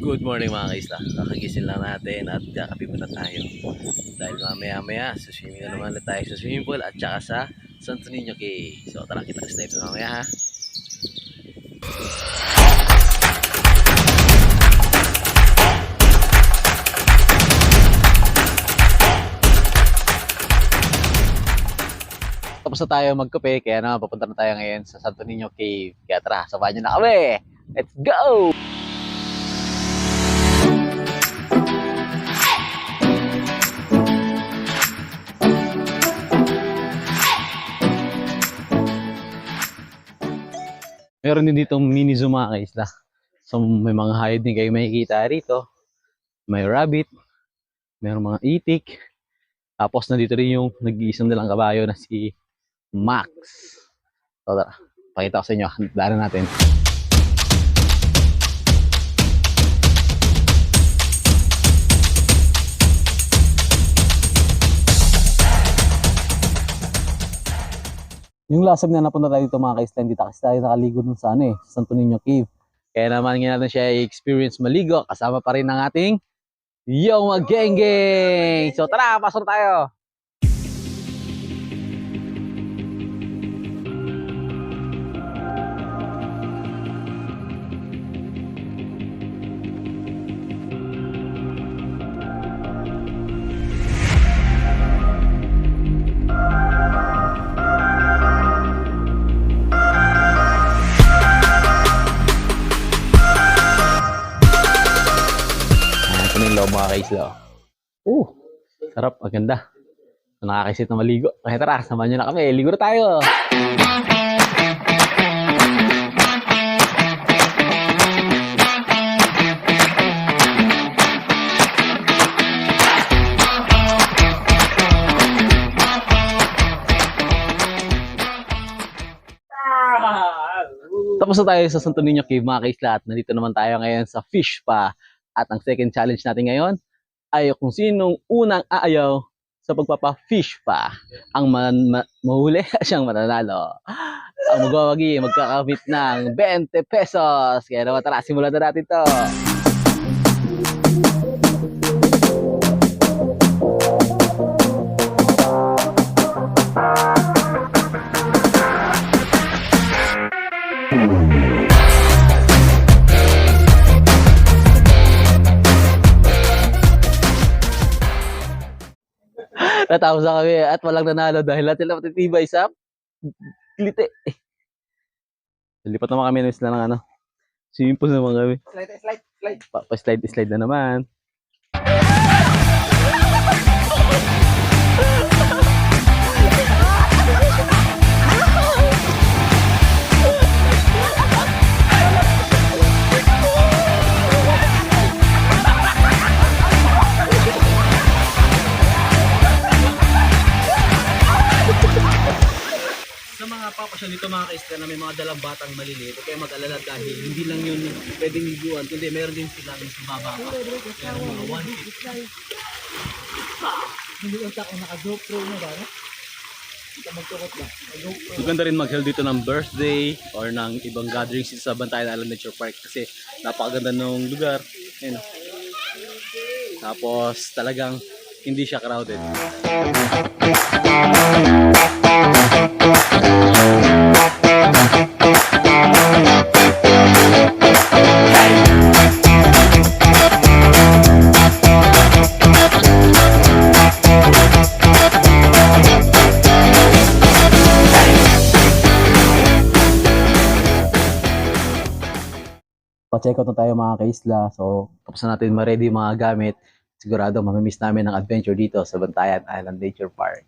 Good morning mga kaisla. Kakagising lang natin at kakape muna tayo. Dahil mamaya suswimming na naman tayo sa swimming pool at saka sa Santo Niño Cay. So tara, kita tayo mamaya ha. Tapos na tayo magkape, kaya naman papunta na tayo ngayon sa Santo Niño Cave. Kaya tara, samahan nyo na kami! Let's go! Meron din dito mini zoo mga kaisla. So may mga hayop din kayo makikita rito. May rabbit, mayroong mga itik. Tapos nandito rin yung nag-iisang nilang kabayo na si Max. So tara, pakita ko sa inyo. Daanan natin. Yung last time na napunta tayo dito mga kaisla, hindi tayo nakaligo dun sa Santo Niño Cave. Kaya naman nga natin siya i-experience maligo. Kasama pa rin ng ating Yo Magengeng! So tara, pasok tayo! Mga kaisla. Sarap, maganda. Nakakaisit na maligo. Kaya tara, samahan nyo na kami. Ligo na tayo! Tapos na tayo sa Santo Niño Cave mga kaisla at nandito naman tayo ngayon sa fish spa. At ang second challenge natin ngayon ay kung sinong unang aayaw sa pagpapa-fish spa. Ang mahuli siyang mananalo. Ang magwawagi magkakamit ng 20 pesos. Kaya naman tara, simulan na natin to. Natapos na kami at walang nanalo dahil lahat sila matitibay sa klite. Lipat naman kami ng isla ng swimming pool naman kami. Pa-slide na naman. Papasya dito mga kaisla na may mga dalang batang maliliit, kaya mag-alala dahil hindi lang yun pwedeng liguan, kundi meron din sila sa baba pa. Meron mga 1 feet. Hindi ko ako naka-GoPro na ba? Magtukot ba? Maganda rin mag-held dito ng birthday or ng ibang gatherings sa Bantayan Island Nature Park kasi napakaganda ng lugar. Ayun. Tapos talagang hindi siya crowded. Pa-check out na tayo mga kaisla. So, tapos na natin ma-ready mga gamit. Sigurado mamimiss namin ang adventure dito sa Bantayan Island Nature Park.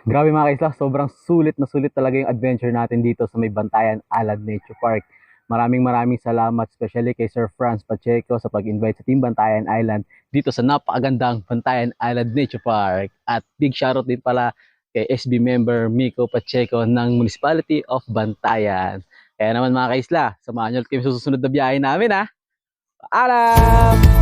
Grabe mga kaisla, sobrang sulit na sulit talaga yung adventure natin dito sa may Bantayan Island Nature Park. Maraming salamat especially kay Sir Franz Pacheco sa pag-invite sa Team Bantayan Island dito sa napakagandang Bantayan Island Nature Park. At big shoutout din pala kay SB member Miko Pacheco ng Municipality of Bantayan. Kaya naman mga kaisla, samahan nyo ulit kami sa susunod na biyahe namin ha. Paalam!